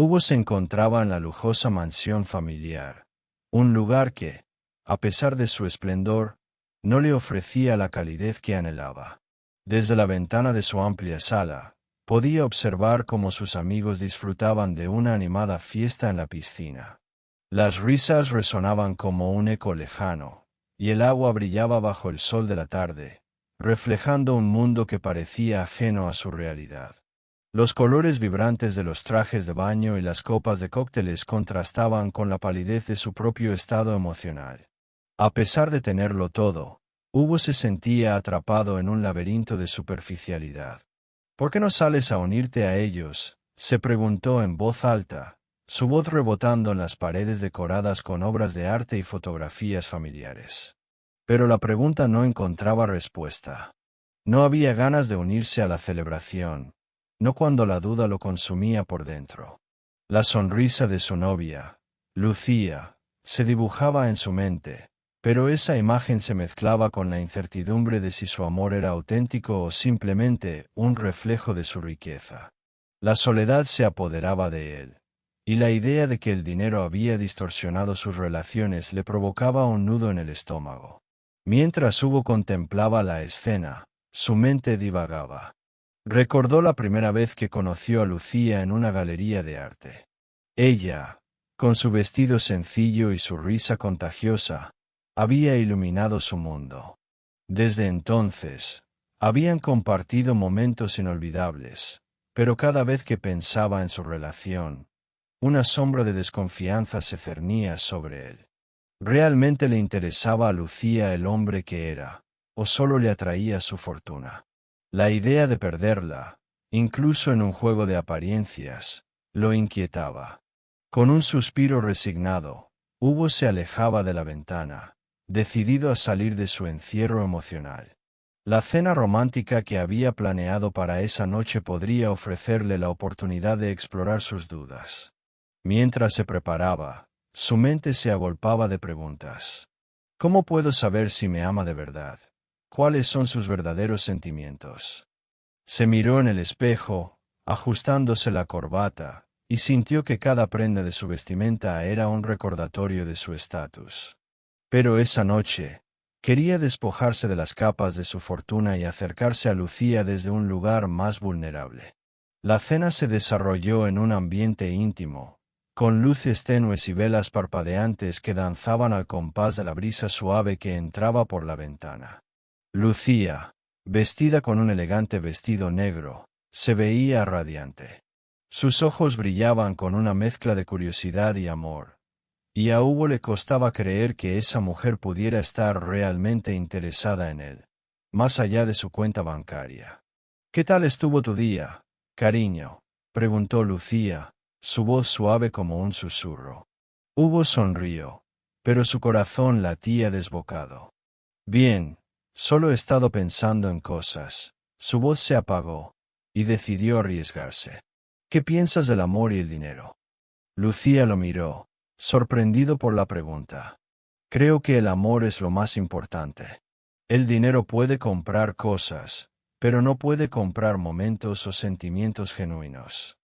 Hugo se encontraba en la lujosa mansión familiar, un lugar que, a pesar de su esplendor, no le ofrecía la calidez que anhelaba. Desde la ventana de su amplia sala, podía observar cómo sus amigos disfrutaban de una animada fiesta en la piscina. Las risas resonaban como un eco lejano, y el agua brillaba bajo el sol de la tarde, reflejando un mundo que parecía ajeno a su realidad. Los colores vibrantes de los trajes de baño y las copas de cócteles contrastaban con la palidez de su propio estado emocional. A pesar de tenerlo todo, Hugo se sentía atrapado en un laberinto de superficialidad. ¿Por qué no sales a unirte a ellos?, se preguntó en voz alta, su voz rebotando en las paredes decoradas con obras de arte y fotografías familiares. Pero la pregunta no encontraba respuesta. No había ganas de unirse a la celebración, no cuando la duda lo consumía por dentro. La sonrisa de su novia, Lucía, se dibujaba en su mente, pero esa imagen se mezclaba con la incertidumbre de si su amor era auténtico o simplemente un reflejo de su riqueza. La soledad se apoderaba de él, y la idea de que el dinero había distorsionado sus relaciones le provocaba un nudo en el estómago. Mientras Hugo contemplaba la escena, su mente divagaba. Recordó la primera vez que conoció a Lucía en una galería de arte. Ella, con su vestido sencillo y su risa contagiosa, había iluminado su mundo. Desde entonces, habían compartido momentos inolvidables, pero cada vez que pensaba en su relación, una sombra de desconfianza se cernía sobre él. ¿Realmente le interesaba a Lucía el hombre que era, o solo le atraía su fortuna? La idea de perderla, incluso en un juego de apariencias, lo inquietaba. Con un suspiro resignado, Hugo se alejaba de la ventana, decidido a salir de su encierro emocional. La cena romántica que había planeado para esa noche podría ofrecerle la oportunidad de explorar sus dudas. Mientras se preparaba, su mente se agolpaba de preguntas. ¿Cómo puedo saber si me ama de verdad? ¿Cuáles son sus verdaderos sentimientos? Se miró en el espejo, ajustándose la corbata, y sintió que cada prenda de su vestimenta era un recordatorio de su estatus. Pero esa noche, quería despojarse de las capas de su fortuna y acercarse a Lucía desde un lugar más vulnerable. La cena se desarrolló en un ambiente íntimo, con luces tenues y velas parpadeantes que danzaban al compás de la brisa suave que entraba por la ventana. Lucía, vestida con un elegante vestido negro, se veía radiante. Sus ojos brillaban con una mezcla de curiosidad y amor, y a Hugo le costaba creer que esa mujer pudiera estar realmente interesada en él, más allá de su cuenta bancaria. ¿Qué tal estuvo tu día, cariño?, preguntó Lucía, su voz suave como un susurro. Hugo sonrió, pero su corazón latía desbocado. Bien, solo he estado pensando en cosas. Su voz se apagó, y decidió arriesgarse. ¿Qué piensas del amor y el dinero? Lucía lo miró, sorprendido por la pregunta. Creo que el amor es lo más importante. El dinero puede comprar cosas, pero no puede comprar momentos o sentimientos genuinos.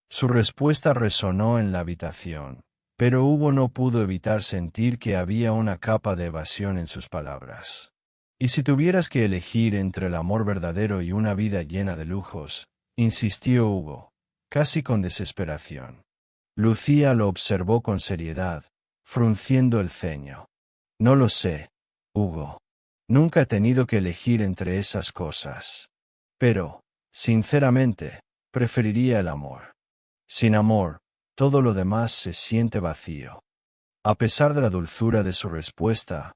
Su respuesta resonó en la habitación, pero Hugo no pudo evitar sentir que había una capa de evasión en sus palabras. ¿Y si tuvieras que elegir entre el amor verdadero y una vida llena de lujos?, insistió Hugo, casi con desesperación. Lucía lo observó con seriedad, frunciendo el ceño. No lo sé, Hugo. Nunca he tenido que elegir entre esas cosas. Pero, sinceramente, preferiría el amor. Sin amor, todo lo demás se siente vacío. A pesar de la dulzura de su respuesta,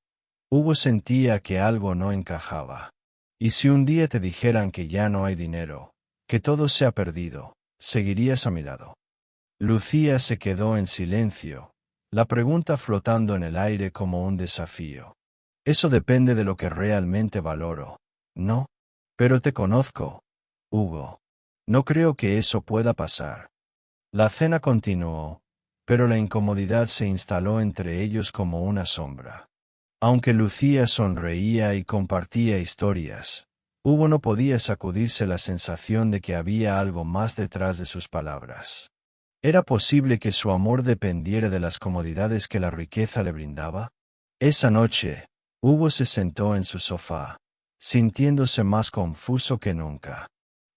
Hugo sentía que algo no encajaba. ¿Y si un día te dijeran que ya no hay dinero, que todo se ha perdido, seguirías a mi lado? Lucía se quedó en silencio, la pregunta flotando en el aire como un desafío. Eso depende de lo que realmente valoro, ¿no? Pero te conozco, Hugo. No creo que eso pueda pasar. La cena continuó, pero la incomodidad se instaló entre ellos como una sombra. Aunque Lucía sonreía y compartía historias, Hugo no podía sacudirse la sensación de que había algo más detrás de sus palabras. ¿Era posible que su amor dependiera de las comodidades que la riqueza le brindaba? Esa noche, Hugo se sentó en su sofá, sintiéndose más confuso que nunca.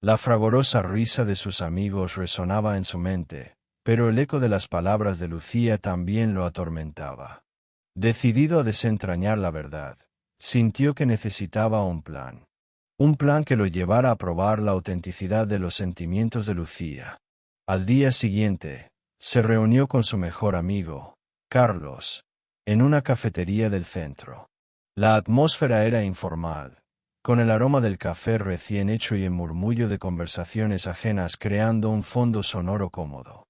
La fragorosa risa de sus amigos resonaba en su mente, pero el eco de las palabras de Lucía también lo atormentaba. Decidido a desentrañar la verdad, sintió que necesitaba un plan. Un plan que lo llevara a probar la autenticidad de los sentimientos de Lucía. Al día siguiente, se reunió con su mejor amigo, Carlos, en una cafetería del centro. La atmósfera era informal, con el aroma del café recién hecho y el murmullo de conversaciones ajenas creando un fondo sonoro cómodo.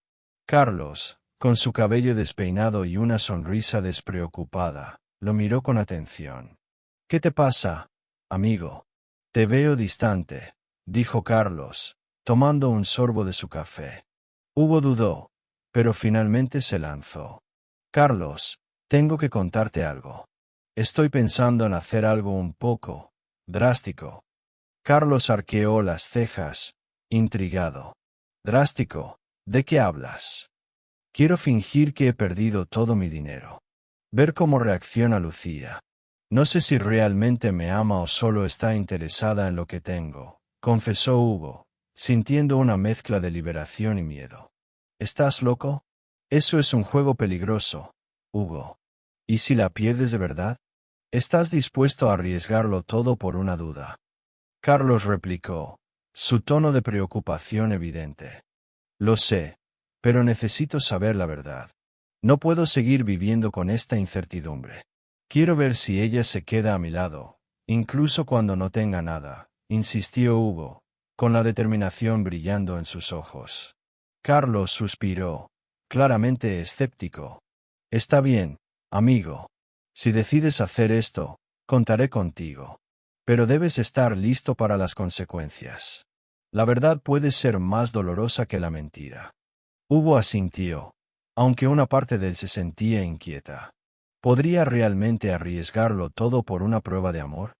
Carlos, con su cabello despeinado y una sonrisa despreocupada, lo miró con atención. «¿Qué te pasa, amigo? Te veo distante», dijo Carlos, tomando un sorbo de su café. Hugo dudó, pero finalmente se lanzó. «Carlos, tengo que contarte algo. Estoy pensando en hacer algo un poco drástico». Carlos arqueó las cejas, intrigado. «¿Drástico? ¿De qué hablas?» «Quiero fingir que he perdido todo mi dinero. Ver cómo reacciona Lucía. No sé si realmente me ama o solo está interesada en lo que tengo», confesó Hugo, sintiendo una mezcla de liberación y miedo. «¿Estás loco? Eso es un juego peligroso, Hugo. ¿Y si la pierdes de verdad? ¿Estás dispuesto a arriesgarlo todo por una duda?». Carlos replicó, su tono de preocupación evidente. «Lo sé, pero necesito saber la verdad. No puedo seguir viviendo con esta incertidumbre. Quiero ver si ella se queda a mi lado, incluso cuando no tenga nada», insistió Hugo, con la determinación brillando en sus ojos. Carlos suspiró, claramente escéptico. «Está bien, amigo. Si decides hacer esto, contaré contigo. Pero debes estar listo para las consecuencias. La verdad puede ser más dolorosa que la mentira». Hugo asintió, aunque una parte de él se sentía inquieta. ¿Podría realmente arriesgarlo todo por una prueba de amor?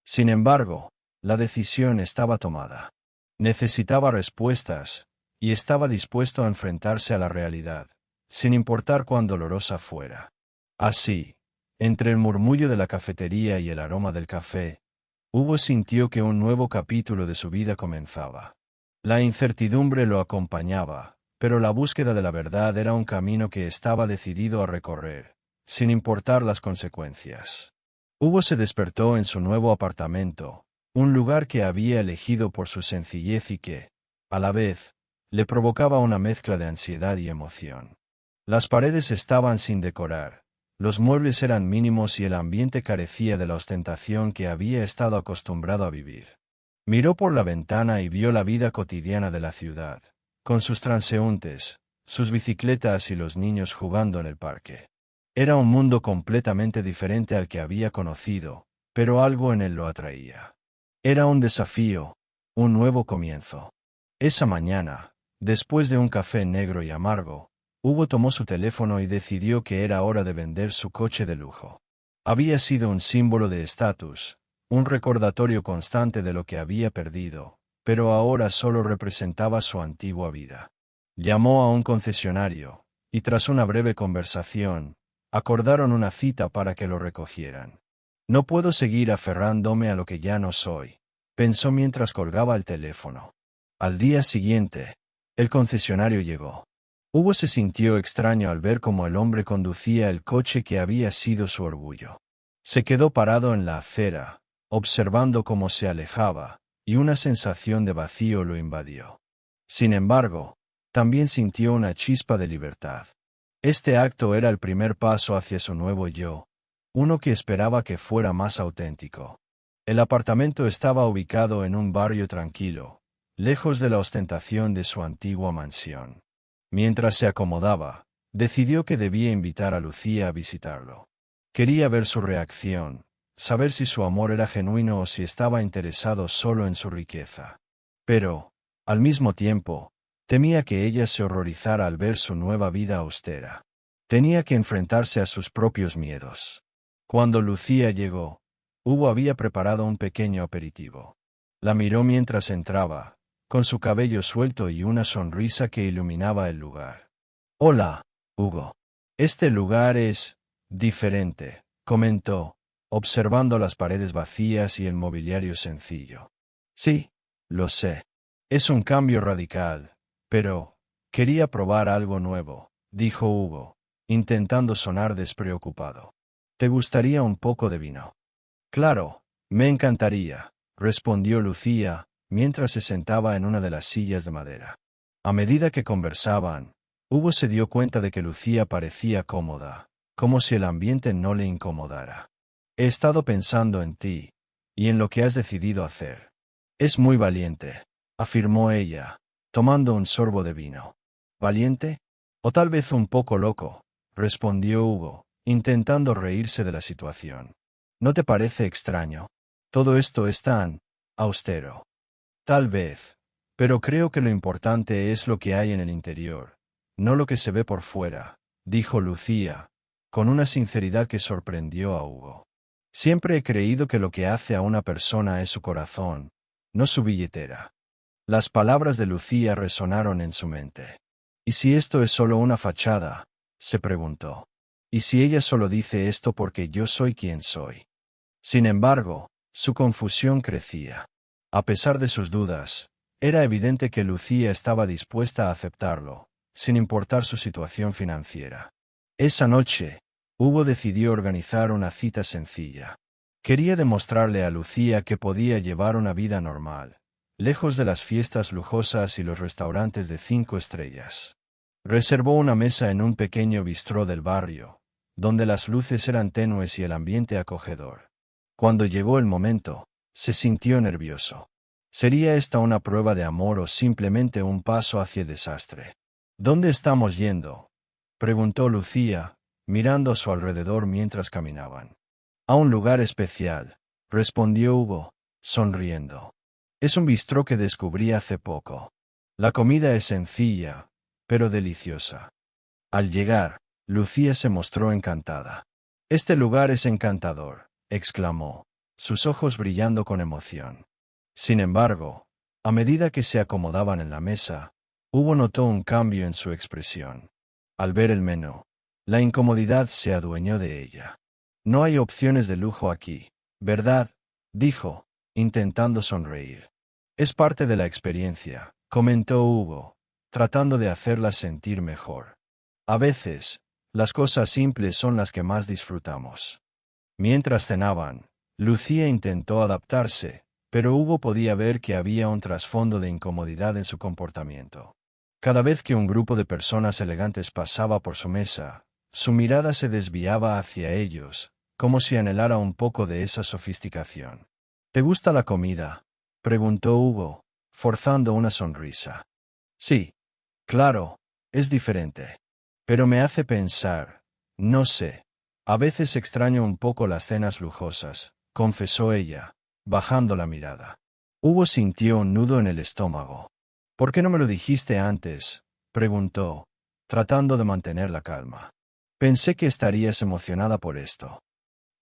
Sin embargo, la decisión estaba tomada. Necesitaba respuestas, y estaba dispuesto a enfrentarse a la realidad, sin importar cuán dolorosa fuera. Así, entre el murmullo de la cafetería y el aroma del café, Hugo sintió que un nuevo capítulo de su vida comenzaba. La incertidumbre lo acompañaba, pero la búsqueda de la verdad era un camino que estaba decidido a recorrer, sin importar las consecuencias. Hugo se despertó en su nuevo apartamento, un lugar que había elegido por su sencillez y que, a la vez, le provocaba una mezcla de ansiedad y emoción. Las paredes estaban sin decorar, los muebles eran mínimos y el ambiente carecía de la ostentación que había estado acostumbrado a vivir. Miró por la ventana y vio la vida cotidiana de la ciudad, con sus transeúntes, sus bicicletas y los niños jugando en el parque. Era un mundo completamente diferente al que había conocido, pero algo en él lo atraía. Era un desafío, un nuevo comienzo. Esa mañana, después de un café negro y amargo, Hugo tomó su teléfono y decidió que era hora de vender su coche de lujo. Había sido un símbolo de estatus, un recordatorio constante de lo que había perdido, pero ahora solo representaba su antigua vida. Llamó a un concesionario, y tras una breve conversación, acordaron una cita para que lo recogieran. «No puedo seguir aferrándome a lo que ya no soy», pensó mientras colgaba el teléfono. Al día siguiente, el concesionario llegó. Hugo se sintió extraño al ver cómo el hombre conducía el coche que había sido su orgullo. Se quedó parado en la acera, observando cómo se alejaba, y una sensación de vacío lo invadió. Sin embargo, también sintió una chispa de libertad. Este acto era el primer paso hacia su nuevo yo, uno que esperaba que fuera más auténtico. El apartamento estaba ubicado en un barrio tranquilo, lejos de la ostentación de su antigua mansión. Mientras se acomodaba, decidió que debía invitar a Lucía a visitarlo. Quería ver su reacción, saber si su amor era genuino o si estaba interesado solo en su riqueza. Pero, al mismo tiempo, temía que ella se horrorizara al ver su nueva vida austera. Tenía que enfrentarse a sus propios miedos. Cuando Lucía llegó, Hugo había preparado un pequeño aperitivo. La miró mientras entraba, con su cabello suelto y una sonrisa que iluminaba el lugar. «Hola, Hugo. Este lugar es diferente», comentó, observando las paredes vacías y el mobiliario sencillo. «Sí, lo sé. Es un cambio radical, pero quería probar algo nuevo», dijo Hugo, intentando sonar despreocupado. «¿Te gustaría un poco de vino?» «Claro, me encantaría», respondió Lucía, mientras se sentaba en una de las sillas de madera. A medida que conversaban, Hugo se dio cuenta de que Lucía parecía cómoda, como si el ambiente no le incomodara. «He estado pensando en ti, y en lo que has decidido hacer. Es muy valiente», afirmó ella, tomando un sorbo de vino. «¿Valiente? O tal vez un poco loco», respondió Hugo, intentando reírse de la situación. «¿No te parece extraño? Todo esto es tan austero». «Tal vez, pero creo que lo importante es lo que hay en el interior, no lo que se ve por fuera», dijo Lucía, con una sinceridad que sorprendió a Hugo. «Siempre he creído que lo que hace a una persona es su corazón, no su billetera». Las palabras de Lucía resonaron en su mente. «¿Y si esto es solo una fachada?», se preguntó. «¿Y si ella solo dice esto porque yo soy quien soy?». Sin embargo, su confusión crecía. A pesar de sus dudas, era evidente que Lucía estaba dispuesta a aceptarlo, sin importar su situación financiera. Esa noche, Hugo decidió organizar una cita sencilla. Quería demostrarle a Lucía que podía llevar una vida normal, lejos de las fiestas lujosas y los restaurantes de 5 estrellas. Reservó una mesa en un pequeño bistró del barrio, donde las luces eran tenues y el ambiente acogedor. Cuando llegó el momento, se sintió nervioso. ¿Sería esta una prueba de amor o simplemente un paso hacia el desastre? «¿Dónde estamos yendo?», preguntó Lucía, mirando a su alrededor mientras caminaban. «A un lugar especial», respondió Hugo, sonriendo. «Es un bistró que descubrí hace poco. La comida es sencilla, pero deliciosa». Al llegar, Lucía se mostró encantada. «Este lugar es encantador», exclamó, sus ojos brillando con emoción. Sin embargo, a medida que se acomodaban en la mesa, Hugo notó un cambio en su expresión. Al ver el menú, la incomodidad se adueñó de ella. «No hay opciones de lujo aquí, ¿verdad?», dijo, intentando sonreír. «Es parte de la experiencia», comentó Hugo, tratando de hacerla sentir mejor. «A veces, las cosas simples son las que más disfrutamos». Mientras cenaban, Lucía intentó adaptarse, pero Hugo podía ver que había un trasfondo de incomodidad en su comportamiento. Cada vez que un grupo de personas elegantes pasaba por su mesa, su mirada se desviaba hacia ellos, como si anhelara un poco de esa sofisticación. «¿Te gusta la comida?», preguntó Hugo, forzando una sonrisa. «Sí, claro, es diferente. Pero me hace pensar, no sé, a veces extraño un poco las cenas lujosas», confesó ella, bajando la mirada. Hugo sintió un nudo en el estómago. «¿Por qué no me lo dijiste antes?», preguntó, tratando de mantener la calma. «Pensé que estarías emocionada por esto».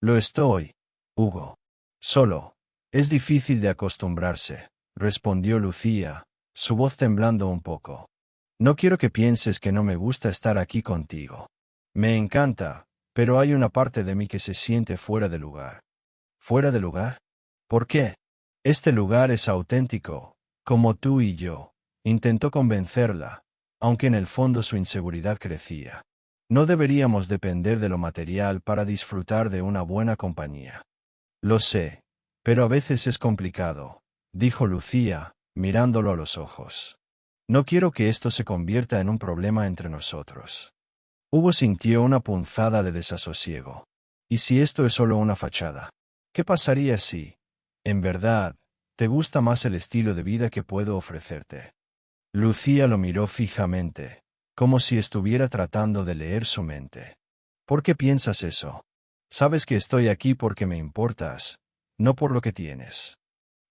«Lo estoy, Hugo. Solo, es difícil de acostumbrarse», respondió Lucía, su voz temblando un poco. «No quiero que pienses que no me gusta estar aquí contigo. Me encanta, pero hay una parte de mí que se siente fuera de lugar». «¿Fuera de lugar? ¿Por qué?». «Este lugar es auténtico, como tú y yo», intentó convencerla, aunque en el fondo su inseguridad crecía. «No deberíamos depender de lo material para disfrutar de una buena compañía». «Lo sé, pero a veces es complicado», dijo Lucía, mirándolo a los ojos. «No quiero que esto se convierta en un problema entre nosotros». Hugo sintió una punzada de desasosiego. «¿Y si esto es solo una fachada? ¿Qué pasaría si, en verdad, te gusta más el estilo de vida que puedo ofrecerte?». Lucía lo miró fijamente, como si estuviera tratando de leer su mente. «¿Por qué piensas eso? Sabes que estoy aquí porque me importas, no por lo que tienes».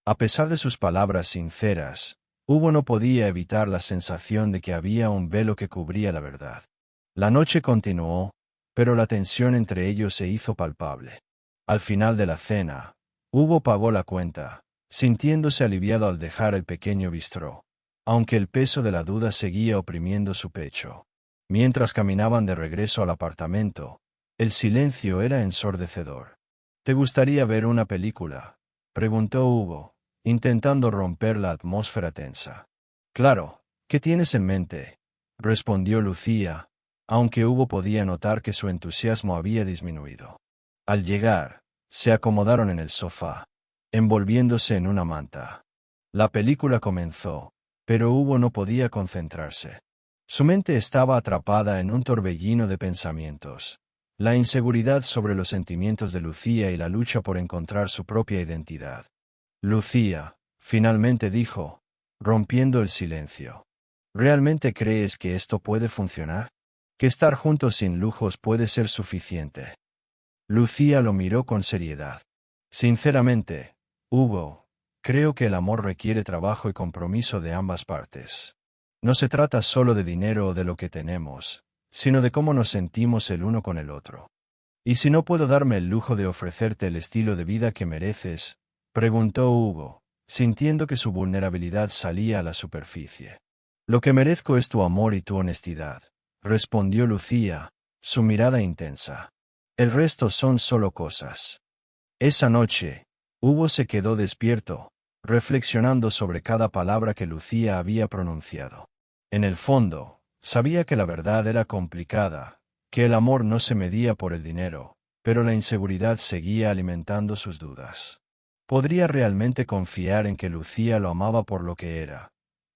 A pesar de sus palabras sinceras, Hugo no podía evitar la sensación de que había un velo que cubría la verdad. La noche continuó, pero la tensión entre ellos se hizo palpable. Al final de la cena, Hugo pagó la cuenta, sintiéndose aliviado al dejar el pequeño bistró. aunque el peso de la duda seguía oprimiendo su pecho. Mientras caminaban de regreso al apartamento, el silencio era ensordecedor. ¿Te gustaría ver una película?, preguntó Hugo, intentando romper la atmósfera tensa. Claro, ¿qué tienes en mente?, respondió Lucía, aunque Hugo podía notar que su entusiasmo había disminuido. Al llegar, se acomodaron en el sofá, envolviéndose en una manta. La película comenzó, pero Hugo no podía concentrarse. Su mente estaba atrapada en un torbellino de pensamientos. La inseguridad sobre los sentimientos de Lucía y la lucha por encontrar su propia identidad. Lucía, finalmente dijo, rompiendo el silencio. ¿Realmente crees que esto puede funcionar? ¿Que estar juntos sin lujos puede ser suficiente? Lucía lo miró con seriedad. Sinceramente, Hugo, creo que el amor requiere trabajo y compromiso de ambas partes. No se trata solo de dinero o de lo que tenemos, sino de cómo nos sentimos el uno con el otro. ¿Y si no puedo darme el lujo de ofrecerte el estilo de vida que mereces?, preguntó Hugo, sintiendo que su vulnerabilidad salía a la superficie. Lo que merezco es tu amor y tu honestidad, respondió Lucía, su mirada intensa. El resto son solo cosas. Esa noche, Hugo se quedó despierto, reflexionando sobre cada palabra que Lucía había pronunciado. En el fondo, sabía que la verdad era complicada, que el amor no se medía por el dinero, pero la inseguridad seguía alimentando sus dudas. ¿Podría realmente confiar en que Lucía lo amaba por lo que era,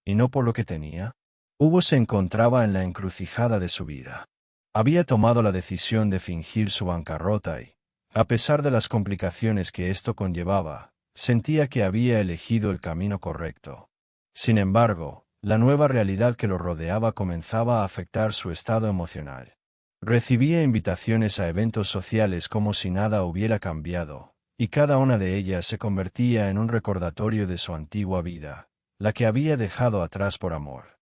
y no por lo que tenía? Hugo se encontraba en la encrucijada de su vida. Había tomado la decisión de fingir su bancarrota y, a pesar de las complicaciones que esto conllevaba, sentía que había elegido el camino correcto. Sin embargo, la nueva realidad que lo rodeaba comenzaba a afectar su estado emocional. Recibía invitaciones a eventos sociales como si nada hubiera cambiado, y cada una de ellas se convertía en un recordatorio de su antigua vida, la que había dejado atrás por amor.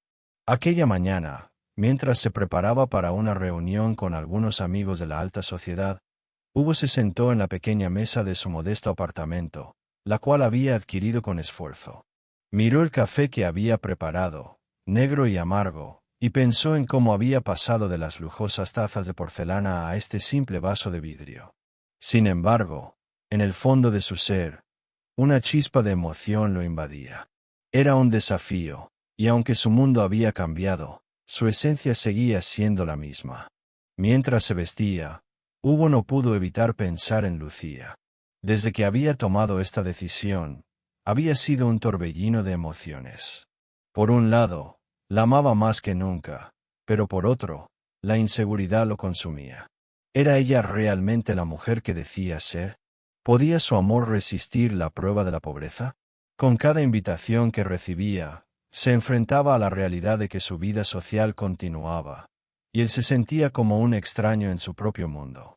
Aquella mañana, mientras se preparaba para una reunión con algunos amigos de la alta sociedad, Hugo se sentó en la pequeña mesa de su modesto apartamento, la cual había adquirido con esfuerzo. Miró el café que había preparado, negro y amargo, y pensó en cómo había pasado de las lujosas tazas de porcelana a este simple vaso de vidrio. Sin embargo, en el fondo de su ser, una chispa de emoción lo invadía. Era un desafío, y aunque su mundo había cambiado, su esencia seguía siendo la misma. Mientras se vestía, Hugo no pudo evitar pensar en Lucía. Desde que había tomado esta decisión, había sido un torbellino de emociones. Por un lado, la amaba más que nunca, pero por otro, la inseguridad lo consumía. ¿Era ella realmente la mujer que decía ser? ¿Podía su amor resistir la prueba de la pobreza? Con cada invitación que recibía, se enfrentaba a la realidad de que su vida social continuaba, y él se sentía como un extraño en su propio mundo.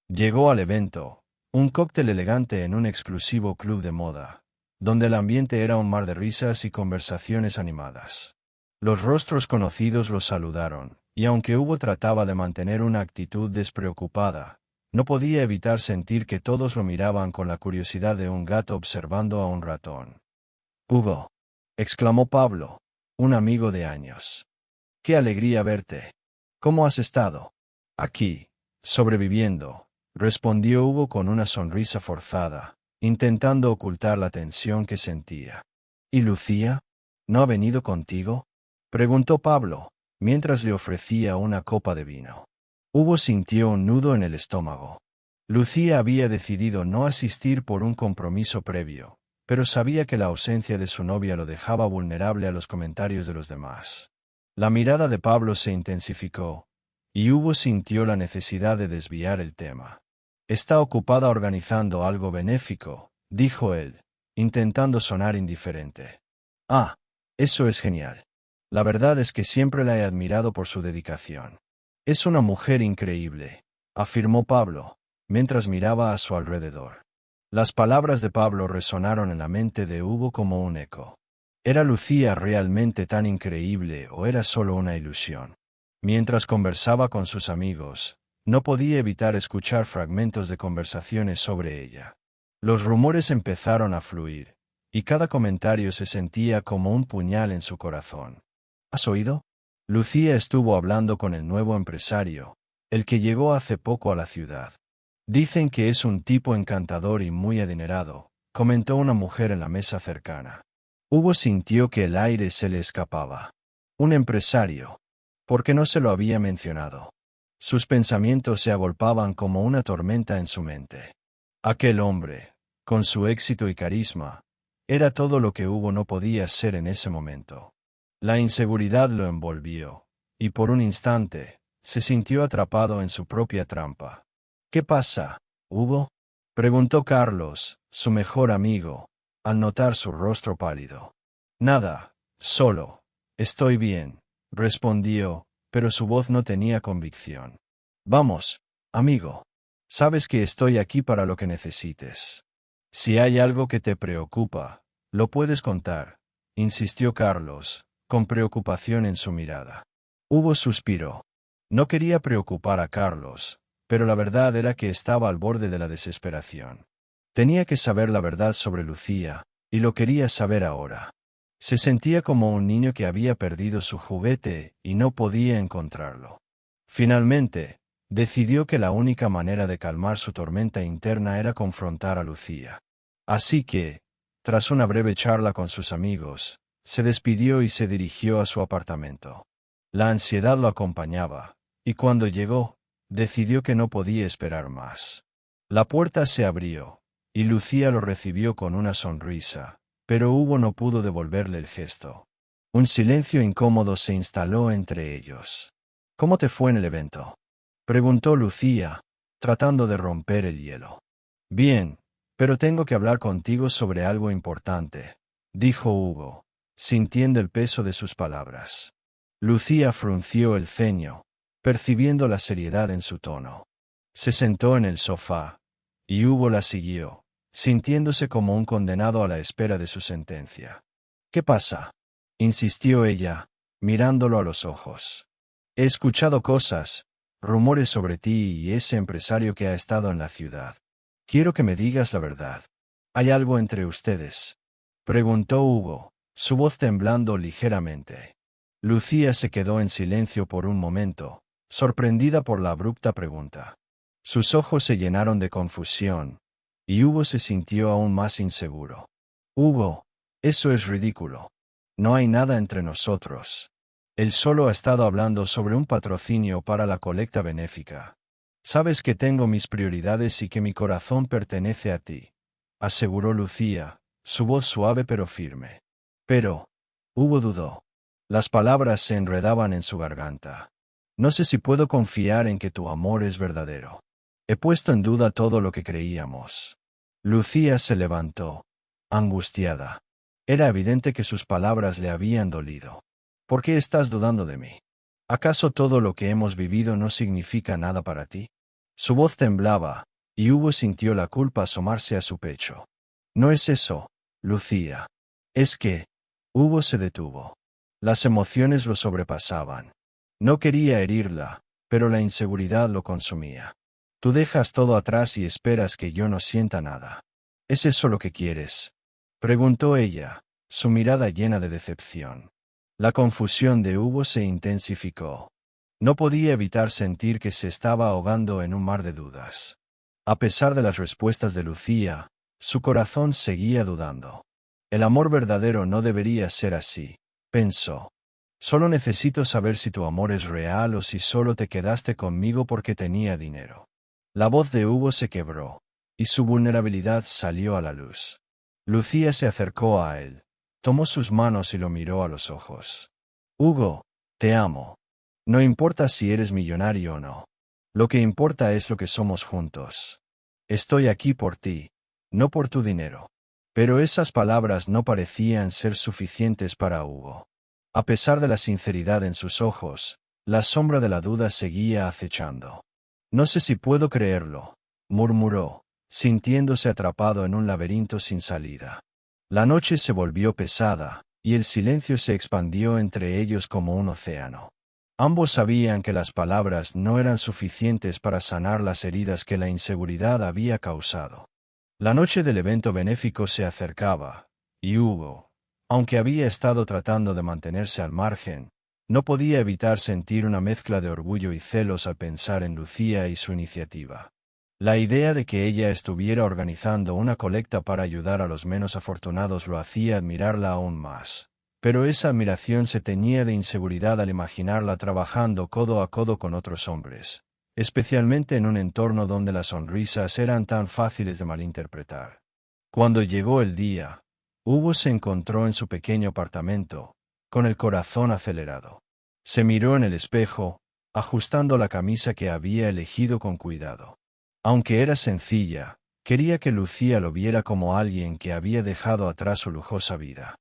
Llegó al evento, un cóctel elegante en un exclusivo club de moda, donde el ambiente era un mar de risas y conversaciones animadas. Los rostros conocidos lo saludaron, y aunque Hugo trataba de mantener una actitud despreocupada, no podía evitar sentir que todos lo miraban con la curiosidad de un gato observando a un ratón. «Hugo», exclamó Pablo, un amigo de años. «Qué alegría verte. ¿Cómo has estado?» «Aquí, sobreviviendo», respondió Hugo con una sonrisa forzada, intentando ocultar la tensión que sentía. «¿Y Lucía? ¿No ha venido contigo?», preguntó Pablo, mientras le ofrecía una copa de vino. Hugo sintió un nudo en el estómago. Lucía había decidido no asistir por un compromiso previo, pero sabía que la ausencia de su novia lo dejaba vulnerable a los comentarios de los demás. La mirada de Pablo se intensificó, y Hugo sintió la necesidad de desviar el tema. «Está ocupada organizando algo benéfico», dijo él, intentando sonar indiferente. «Ah, eso es genial. La verdad es que siempre la he admirado por su dedicación. Es una mujer increíble», afirmó Pablo, mientras miraba a su alrededor. Las palabras de Pablo resonaron en la mente de Hugo como un eco. ¿Era Lucía realmente tan increíble o era solo una ilusión? Mientras conversaba con sus amigos, no podía evitar escuchar fragmentos de conversaciones sobre ella. Los rumores empezaron a fluir, y cada comentario se sentía como un puñal en su corazón. ¿Has oído? Lucía estuvo hablando con el nuevo empresario, el que llegó hace poco a la ciudad. Dicen que es un tipo encantador y muy adinerado, comentó una mujer en la mesa cercana. Hugo sintió que el aire se le escapaba. Un empresario. ¿Por qué no se lo había mencionado? Sus pensamientos se agolpaban como una tormenta en su mente. Aquel hombre, con su éxito y carisma, era todo lo que Hugo no podía ser en ese momento. La inseguridad lo envolvió, y por un instante, se sintió atrapado en su propia trampa. ¿Qué pasa, Hugo? Preguntó Carlos, su mejor amigo, al notar su rostro pálido. Nada, solo. Estoy bien, respondió, pero su voz no tenía convicción. Vamos, amigo. Sabes que estoy aquí para lo que necesites. Si hay algo que te preocupa, lo puedes contar, insistió Carlos, con preocupación en su mirada. Hugo suspiró. No quería preocupar a Carlos, pero la verdad era que estaba al borde de la desesperación. Tenía que saber la verdad sobre Lucía, y lo quería saber ahora. Se sentía como un niño que había perdido su juguete y no podía encontrarlo. Finalmente, decidió que la única manera de calmar su tormenta interna era confrontar a Lucía. Así que, tras una breve charla con sus amigos, se despidió y se dirigió a su apartamento. La ansiedad lo acompañaba, y cuando llegó, decidió que no podía esperar más. La puerta se abrió, y Lucía lo recibió con una sonrisa, pero Hugo no pudo devolverle el gesto. Un silencio incómodo se instaló entre ellos. ¿Cómo te fue en el evento? Preguntó Lucía, tratando de romper el hielo. Bien, pero tengo que hablar contigo sobre algo importante, dijo Hugo, sintiendo el peso de sus palabras. Lucía frunció el ceño, percibiendo la seriedad en su tono. Se sentó en el sofá, y Hugo la siguió, sintiéndose como un condenado a la espera de su sentencia. ¿Qué pasa? Insistió ella, mirándolo a los ojos. He escuchado cosas, rumores sobre ti y ese empresario que ha estado en la ciudad. Quiero que me digas la verdad. ¿Hay algo entre ustedes? Preguntó Hugo, su voz temblando ligeramente. Lucía se quedó en silencio por un momento, sorprendida por la abrupta pregunta. Sus ojos se llenaron de confusión, y Hugo se sintió aún más inseguro. Hugo, eso es ridículo. No hay nada entre nosotros. Él solo ha estado hablando sobre un patrocinio para la colecta benéfica. Sabes que tengo mis prioridades y que mi corazón pertenece a ti, aseguró Lucía, su voz suave pero firme. Pero, Hugo dudó. Las palabras se enredaban en su garganta. No sé si puedo confiar en que tu amor es verdadero. He puesto en duda todo lo que creíamos. Lucía se levantó, angustiada. Era evidente que sus palabras le habían dolido. ¿Por qué estás dudando de mí? ¿Acaso todo lo que hemos vivido no significa nada para ti? Su voz temblaba, y Hugo sintió la culpa asomarse a su pecho. No es eso, Lucía. Es que... Hugo se detuvo. Las emociones lo sobrepasaban. No quería herirla, pero la inseguridad lo consumía. Tú dejas todo atrás y esperas que yo no sienta nada. ¿Es eso lo que quieres? Preguntó ella, su mirada llena de decepción. La confusión de Hugo se intensificó. No podía evitar sentir que se estaba ahogando en un mar de dudas. A pesar de las respuestas de Lucía, su corazón seguía dudando. El amor verdadero no debería ser así, pensó. Solo necesito saber si tu amor es real o si solo te quedaste conmigo porque tenía dinero. La voz de Hugo se quebró, y su vulnerabilidad salió a la luz. Lucía se acercó a él, tomó sus manos y lo miró a los ojos. Hugo, te amo. No importa si eres millonario o no. Lo que importa es lo que somos juntos. Estoy aquí por ti, no por tu dinero. Pero esas palabras no parecían ser suficientes para Hugo. A pesar de la sinceridad en sus ojos, la sombra de la duda seguía acechando. No sé si puedo creerlo, murmuró, sintiéndose atrapado en un laberinto sin salida. La noche se volvió pesada, y el silencio se expandió entre ellos como un océano. Ambos sabían que las palabras no eran suficientes para sanar las heridas que la inseguridad había causado. La noche del evento benéfico se acercaba, Y Hugo, aunque había estado tratando de mantenerse al margen, no podía evitar sentir una mezcla de orgullo y celos al pensar en Lucía y su iniciativa. La idea de que ella estuviera organizando una colecta para ayudar a los menos afortunados lo hacía admirarla aún más. Pero esa admiración se teñía de inseguridad al imaginarla trabajando codo a codo con otros hombres, especialmente en un entorno donde las sonrisas eran tan fáciles de malinterpretar. Cuando llegó el día, Hugo se encontró en su pequeño apartamento, con el corazón acelerado. Se miró en el espejo, ajustando la camisa que había elegido con cuidado. Aunque era sencilla, quería que Lucía lo viera como alguien que había dejado atrás su lujosa vida.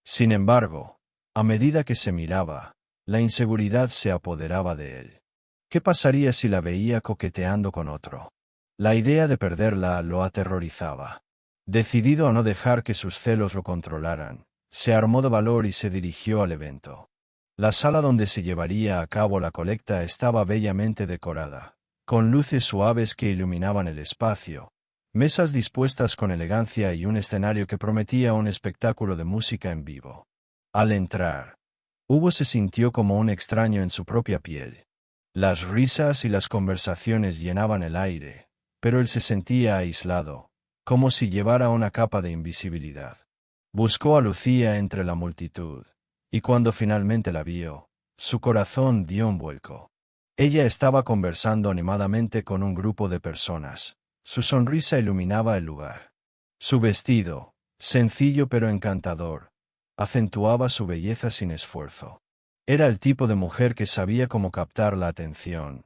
Sin embargo, a medida que se miraba, la inseguridad se apoderaba de él. ¿Qué pasaría si la veía coqueteando con otro? La idea de perderla lo aterrorizaba. Decidido a no dejar que sus celos lo controlaran, se armó de valor y se dirigió al evento. La sala donde se llevaría a cabo la colecta estaba bellamente decorada, con luces suaves que iluminaban el espacio, mesas dispuestas con elegancia y un escenario que prometía un espectáculo de música en vivo. Al entrar, Hugo se sintió como un extraño en su propia piel. Las risas y las conversaciones llenaban el aire, pero él se sentía aislado, como si llevara una capa de invisibilidad. Buscó a Lucía entre la multitud, y cuando finalmente la vio, su corazón dio un vuelco. Ella estaba conversando animadamente con un grupo de personas. Su sonrisa iluminaba el lugar. Su vestido, sencillo pero encantador, acentuaba su belleza sin esfuerzo. Era el tipo de mujer que sabía cómo captar la atención,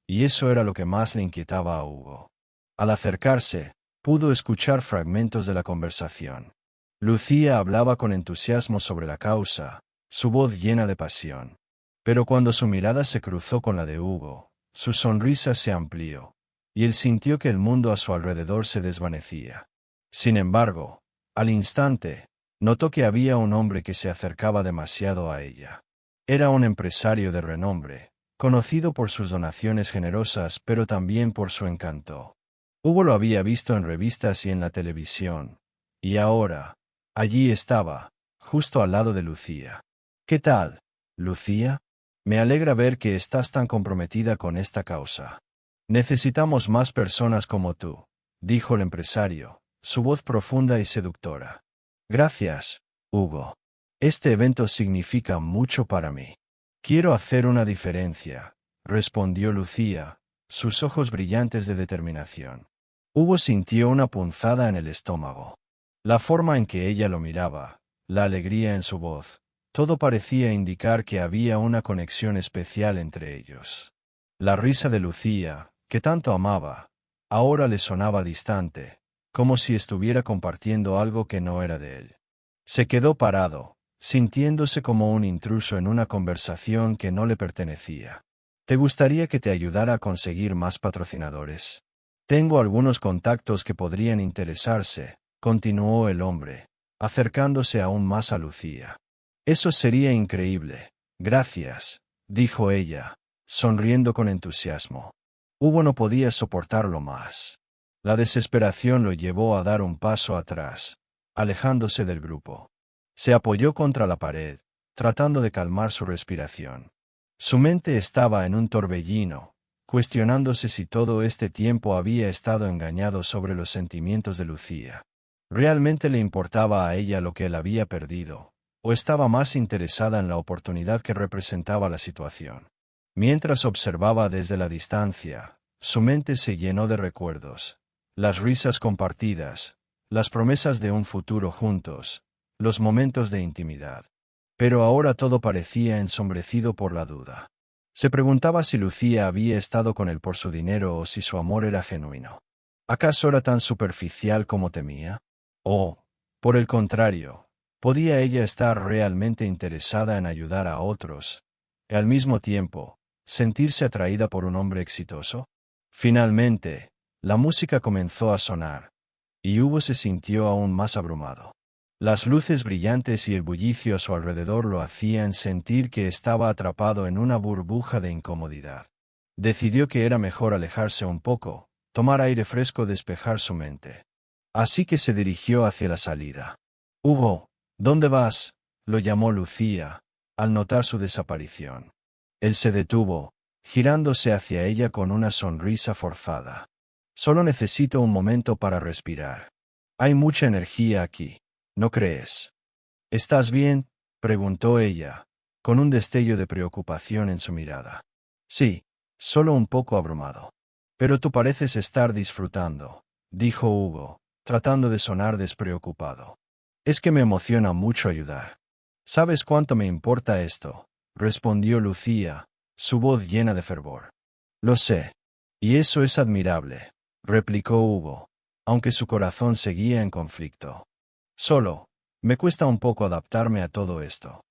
y eso era lo que más le inquietaba a Hugo. Al acercarse, pudo escuchar fragmentos de la conversación. Lucía hablaba con entusiasmo sobre la causa, su voz llena de pasión. Pero cuando su mirada se cruzó con la de Hugo, su sonrisa se amplió, y él sintió que el mundo a su alrededor se desvanecía. Sin embargo, al instante, notó que había un hombre que se acercaba demasiado a ella. Era un empresario de renombre, conocido por sus donaciones generosas pero también por su encanto. Hugo lo había visto en revistas y en la televisión, y ahora, allí estaba, justo al lado de Lucía. ¿Qué tal, Lucía? Me alegra ver que estás tan comprometida con esta causa. Necesitamos más personas como tú, dijo el empresario, su voz profunda y seductora. Gracias, Hugo. Este evento significa mucho para mí. Quiero hacer una diferencia, respondió Lucía, sus ojos brillantes de determinación. Hugo sintió una punzada en el estómago. La forma en que ella lo miraba, la alegría en su voz, todo parecía indicar que había una conexión especial entre ellos. La risa de Lucía, que tanto amaba, ahora le sonaba distante, como si estuviera compartiendo algo que no era de él. Se quedó parado, sintiéndose como un intruso en una conversación que no le pertenecía. ¿Te gustaría que te ayudara a conseguir más patrocinadores? Tengo algunos contactos que podrían interesarse, continuó el hombre, acercándose aún más a Lucía. Eso sería increíble. Gracias, dijo ella, sonriendo con entusiasmo. Hugo no podía soportarlo más. La desesperación lo llevó a dar un paso atrás, alejándose del grupo. Se apoyó contra la pared, tratando de calmar su respiración. Su mente estaba en un torbellino, cuestionándose si todo este tiempo había estado engañado sobre los sentimientos de Lucía. ¿Realmente le importaba a ella lo que él había perdido, o estaba más interesada en la oportunidad que representaba la situación? Mientras observaba desde la distancia, su mente se llenó de recuerdos, las risas compartidas, las promesas de un futuro juntos, los momentos de intimidad. Pero ahora todo parecía ensombrecido por la duda. Se preguntaba si Lucía había estado con él por su dinero o si su amor era genuino. ¿Acaso era tan superficial como temía? O, por el contrario, ¿podía ella estar realmente interesada en ayudar a otros, y al mismo tiempo, sentirse atraída por un hombre exitoso? Finalmente, la música comenzó a sonar, y Hugo se sintió aún más abrumado. Las luces brillantes y el bullicio a su alrededor lo hacían sentir que estaba atrapado en una burbuja de incomodidad. Decidió que era mejor alejarse un poco, tomar aire fresco, despejar su mente. Así que se dirigió hacia la salida. Hugo, ¿dónde vas? Lo llamó Lucía, al notar su desaparición. Él se detuvo, girándose hacia ella con una sonrisa forzada. Solo necesito un momento para respirar. Hay mucha energía aquí, ¿no crees? ¿Estás bien? Preguntó ella, con un destello de preocupación en su mirada. Sí, solo un poco abrumado. Pero tú pareces estar disfrutando, dijo Hugo, tratando de sonar despreocupado. Es que me emociona mucho ayudar. ¿Sabes cuánto me importa esto? Respondió Lucía, su voz llena de fervor. Lo sé. Y eso es admirable, replicó Hugo, aunque su corazón seguía en conflicto. Solo, me cuesta un poco adaptarme a todo esto.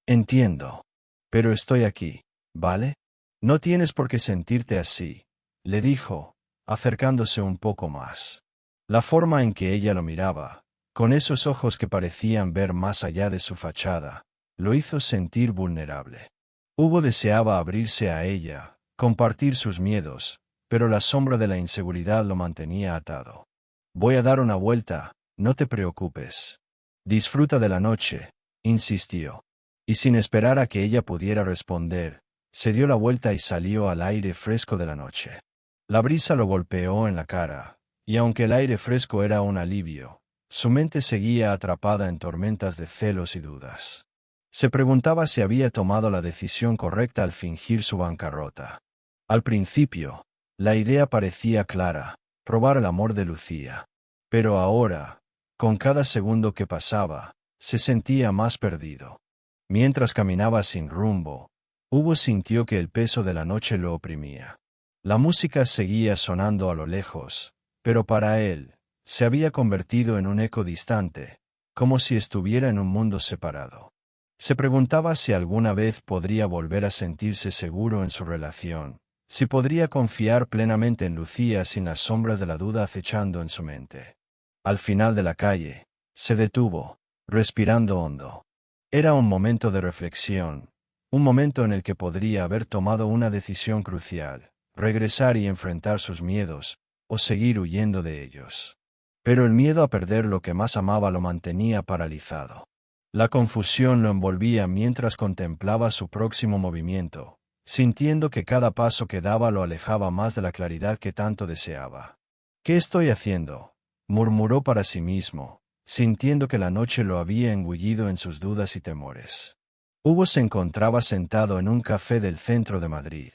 Entiendo. Pero estoy aquí, ¿vale? No tienes por qué sentirte así, le dijo, acercándose un poco más. La forma en que ella lo miraba, con esos ojos que parecían ver más allá de su fachada, lo hizo sentir vulnerable. Hugo deseaba abrirse a ella, compartir sus miedos, pero la sombra de la inseguridad lo mantenía atado. Voy a dar una vuelta, no te preocupes. Disfruta de la noche, insistió. Y sin esperar a que ella pudiera responder, se dio la vuelta y salió al aire fresco de la noche. La brisa lo golpeó en la cara, y aunque el aire fresco era un alivio, su mente seguía atrapada en tormentas de celos y dudas. Se preguntaba si había tomado la decisión correcta al fingir su bancarrota. Al principio, la idea parecía clara, probar el amor de Lucía. Pero ahora, con cada segundo que pasaba, se sentía más perdido. Mientras caminaba sin rumbo, Hugo sintió que el peso de la noche lo oprimía. La música seguía sonando a lo lejos, pero para él, se había convertido en un eco distante, como si estuviera en un mundo separado. Se preguntaba si alguna vez podría volver a sentirse seguro en su relación, si podría confiar plenamente en Lucía sin las sombras de la duda acechando en su mente. Al final de la calle, se detuvo, respirando hondo. Era un momento de reflexión, un momento en el que podría haber tomado una decisión crucial, regresar y enfrentar sus miedos, o seguir huyendo de ellos. Pero el miedo a perder lo que más amaba lo mantenía paralizado. La confusión lo envolvía mientras contemplaba su próximo movimiento, sintiendo que cada paso que daba lo alejaba más de la claridad que tanto deseaba. ¿Qué estoy haciendo?, murmuró para sí mismo, sintiendo que la noche lo había engullido en sus dudas y temores. Hugo se encontraba sentado en un café del centro de Madrid,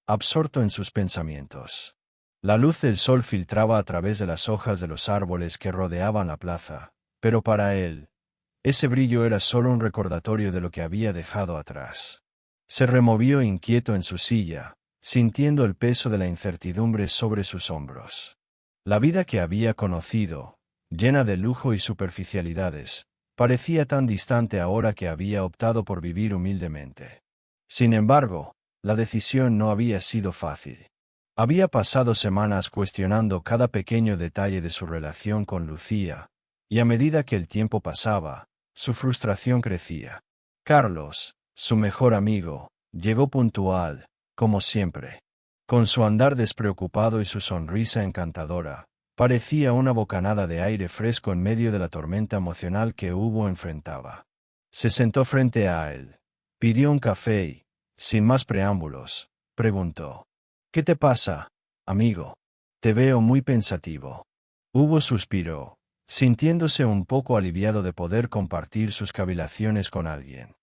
absorto en sus pensamientos. La luz del sol filtraba a través de las hojas de los árboles que rodeaban la plaza, pero para él, ese brillo era solo un recordatorio de lo que había dejado atrás. Se removió inquieto en su silla, sintiendo el peso de la incertidumbre sobre sus hombros. La vida que había conocido, llena de lujo y superficialidades, parecía tan distante ahora que había optado por vivir humildemente. Sin embargo, la decisión no había sido fácil. Había pasado semanas cuestionando cada pequeño detalle de su relación con Lucía, y a medida que el tiempo pasaba, su frustración crecía. Carlos, su mejor amigo, llegó puntual, como siempre. Con su andar despreocupado y su sonrisa encantadora, parecía una bocanada de aire fresco en medio de la tormenta emocional que Hugo enfrentaba. Se sentó frente a él, pidió un café y, sin más preámbulos, preguntó: «¿Qué te pasa, amigo? Te veo muy pensativo». Hugo suspiró, sintiéndose un poco aliviado de poder compartir sus cavilaciones con alguien.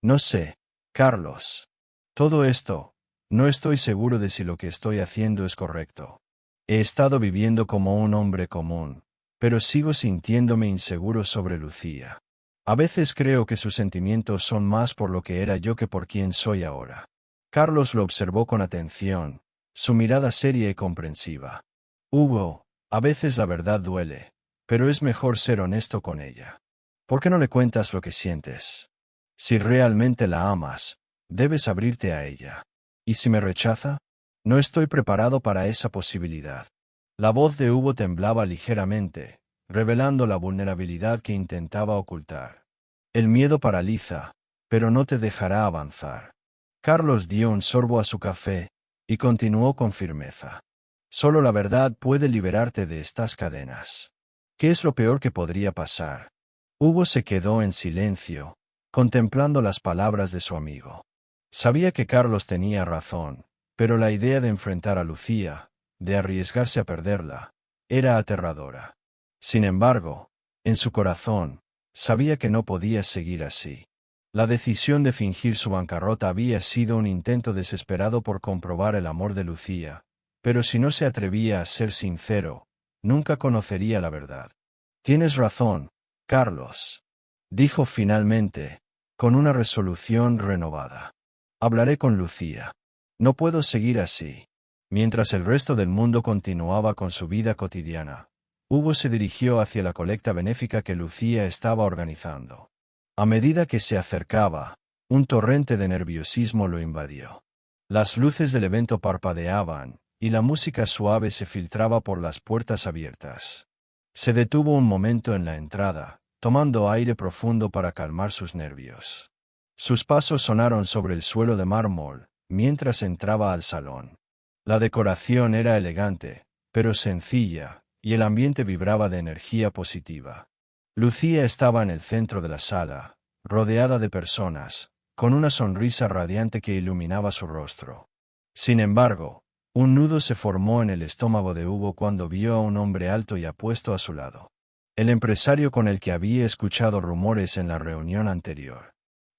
«No sé, Carlos. Todo esto, no estoy seguro de si lo que estoy haciendo es correcto. He estado viviendo como un hombre común, pero sigo sintiéndome inseguro sobre Lucía. A veces creo que sus sentimientos son más por lo que era yo que por quien soy ahora». Carlos lo observó con atención, su mirada seria y comprensiva. «Hugo, a veces la verdad duele, pero es mejor ser honesto con ella. ¿Por qué no le cuentas lo que sientes? Si realmente la amas, debes abrirte a ella. ¿Y si me rechaza? No estoy preparado para esa posibilidad». La voz de Hugo temblaba ligeramente, revelando la vulnerabilidad que intentaba ocultar. «El miedo paraliza, pero no te dejará avanzar». Carlos dio un sorbo a su café, y continuó con firmeza: «Solo la verdad puede liberarte de estas cadenas. ¿Qué es lo peor que podría pasar? Hugo se quedó en silencio, contemplando las palabras de su amigo. Sabía que Carlos tenía razón, pero la idea de enfrentar a Lucía, de arriesgarse a perderla, era aterradora. Sin embargo, en su corazón, sabía que no podía seguir así. La decisión de fingir su bancarrota había sido un intento desesperado por comprobar el amor de Lucía, pero si no se atrevía a ser sincero, nunca conocería la verdad. Tienes razón, Carlos, dijo finalmente, con una resolución renovada. Hablaré con Lucía. No puedo seguir así. Mientras el resto del mundo continuaba con su vida cotidiana, Hugo se dirigió hacia la colecta benéfica que Lucía estaba organizando. A medida que se acercaba, un torrente de nerviosismo lo invadió. Las luces del evento parpadeaban, y la música suave se filtraba por las puertas abiertas. Se detuvo un momento en la entrada, tomando aire profundo para calmar sus nervios. Sus pasos sonaron sobre el suelo de mármol, mientras entraba al salón. La decoración era elegante, pero sencilla, y el ambiente vibraba de energía positiva. Lucía estaba en el centro de la sala, rodeada de personas, con una sonrisa radiante que iluminaba su rostro. Sin embargo, un nudo se formó en el estómago de Hugo cuando vio a un hombre alto y apuesto a su lado. El empresario con el que había escuchado rumores en la reunión anterior.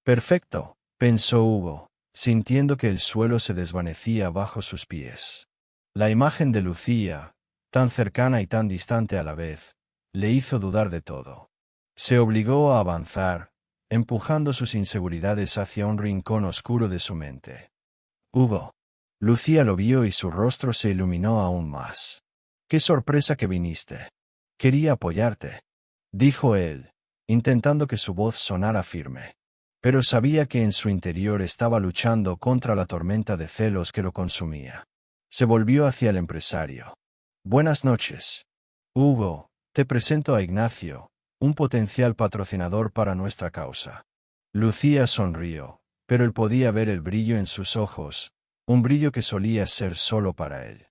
Perfecto, pensó Hugo, sintiendo que el suelo se desvanecía bajo sus pies. La imagen de Lucía, tan cercana y tan distante a la vez, le hizo dudar de todo. Se obligó a avanzar, empujando sus inseguridades hacia un rincón oscuro de su mente. Hugo. Lucía lo vio y su rostro se iluminó aún más. ¡Qué sorpresa que viniste! Quería apoyarte, dijo él, intentando que su voz sonara firme. Pero sabía que en su interior estaba luchando contra la tormenta de celos que lo consumía. Se volvió hacia el empresario. Buenas noches. Hugo, te presento a Ignacio, un potencial patrocinador para nuestra causa. Lucía sonrió, pero él podía ver el brillo en sus ojos, un brillo que solía ser solo para él.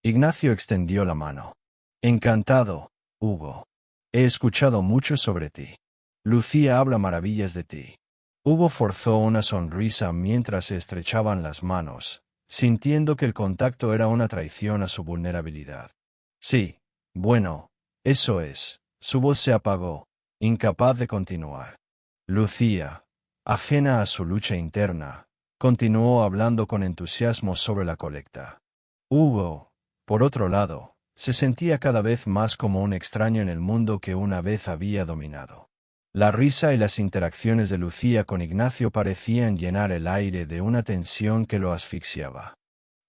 Ignacio extendió la mano. Encantado, Hugo. He escuchado mucho sobre ti. Lucía habla maravillas de ti. Hugo forzó una sonrisa mientras se estrechaban las manos, sintiendo que el contacto era una traición a su vulnerabilidad. Sí, bueno, eso es. Su voz se apagó, incapaz de continuar. Lucía, ajena a su lucha interna, continuó hablando con entusiasmo sobre la colecta. Hugo, por otro lado, se sentía cada vez más como un extraño en el mundo que una vez había dominado. La risa y las interacciones de Lucía con Ignacio parecían llenar el aire de una tensión que lo asfixiaba.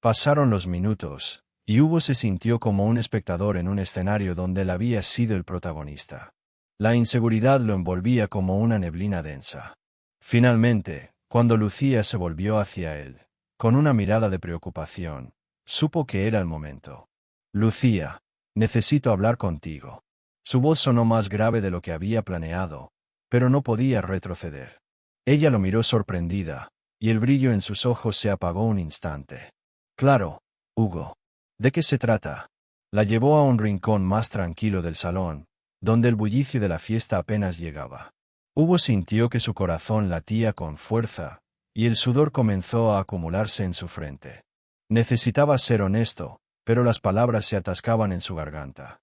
Pasaron los minutos, y Hugo se sintió como un espectador en un escenario donde él había sido el protagonista. La inseguridad lo envolvía como una neblina densa. Finalmente, cuando Lucía se volvió hacia él, con una mirada de preocupación, supo que era el momento. Lucía, necesito hablar contigo. Su voz sonó más grave de lo que había planeado, pero no podía retroceder. Ella lo miró sorprendida, y el brillo en sus ojos se apagó un instante. Claro, Hugo. ¿De qué se trata? La llevó a un rincón más tranquilo del salón, donde el bullicio de la fiesta apenas llegaba. Hugo sintió que su corazón latía con fuerza, y el sudor comenzó a acumularse en su frente. Necesitaba ser honesto, pero las palabras se atascaban en su garganta.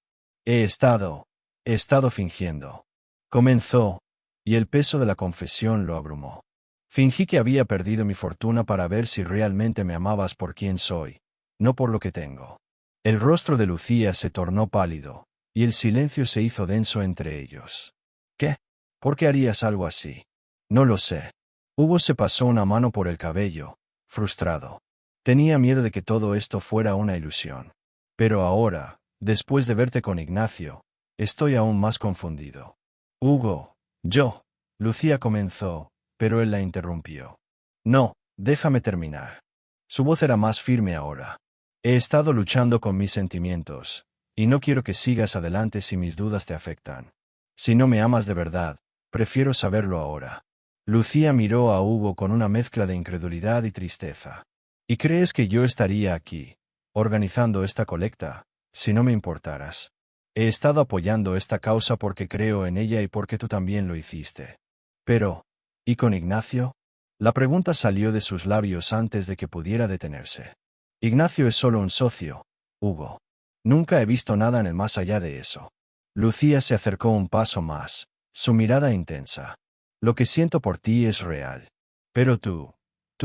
He estado fingiendo. Comenzó, y el peso de la confesión lo abrumó. Fingí que había perdido mi fortuna para ver si realmente me amabas por quien soy, no por lo que tengo. El rostro de Lucía se tornó pálido, y el silencio se hizo denso entre ellos. ¿Qué? ¿Por qué harías algo así? No lo sé. Hugo se pasó una mano por el cabello, frustrado. Tenía miedo de que todo esto fuera una ilusión. Pero ahora, después de verte con Ignacio, estoy aún más confundido. Hugo, Lucía comenzó, pero él la interrumpió. No, déjame terminar. Su voz era más firme ahora. He estado luchando con mis sentimientos, y no quiero que sigas adelante si mis dudas te afectan. Si no me amas de verdad, prefiero saberlo ahora. Lucía miró a Hugo con una mezcla de incredulidad y tristeza. ¿Y crees que yo estaría aquí, organizando esta colecta, si no me importaras? He estado apoyando esta causa porque creo en ella y porque tú también lo hiciste. Pero, ¿y con Ignacio? La pregunta salió de sus labios antes de que pudiera detenerse. Ignacio es solo un socio, Hugo. Nunca he visto nada en el más allá de eso. Lucía se acercó un paso más, su mirada intensa. Lo que siento por ti es real. Pero tú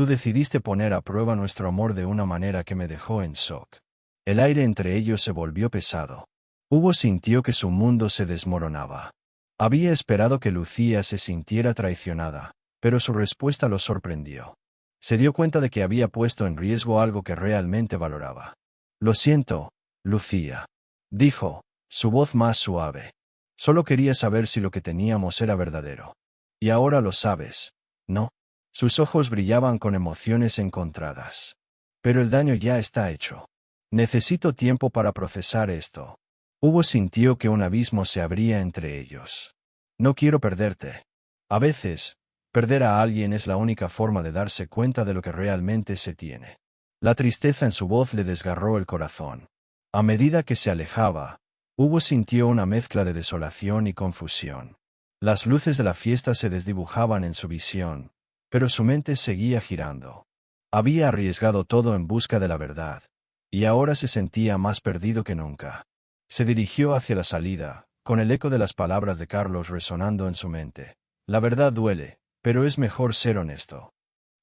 decidiste poner a prueba nuestro amor de una manera que me dejó en shock. El aire entre ellos se volvió pesado. Hugo sintió que su mundo se desmoronaba. Había esperado que Lucía se sintiera traicionada, pero su respuesta lo sorprendió. Se dio cuenta de que había puesto en riesgo algo que realmente valoraba. Lo siento, Lucía, dijo, su voz más suave. Solo quería saber si lo que teníamos era verdadero. Y ahora lo sabes, ¿no? Sus ojos brillaban con emociones encontradas. Pero el daño ya está hecho. Necesito tiempo para procesar esto. Hugo sintió que un abismo se abría entre ellos. No quiero perderte. A veces, perder a alguien es la única forma de darse cuenta de lo que realmente se tiene. La tristeza en su voz le desgarró el corazón. A medida que se alejaba, Hugo sintió una mezcla de desolación y confusión. Las luces de la fiesta se desdibujaban en su visión, pero su mente seguía girando. Había arriesgado todo en busca de la verdad, y ahora se sentía más perdido que nunca. Se dirigió hacia la salida, con el eco de las palabras de Carlos resonando en su mente. La verdad duele, pero es mejor ser honesto.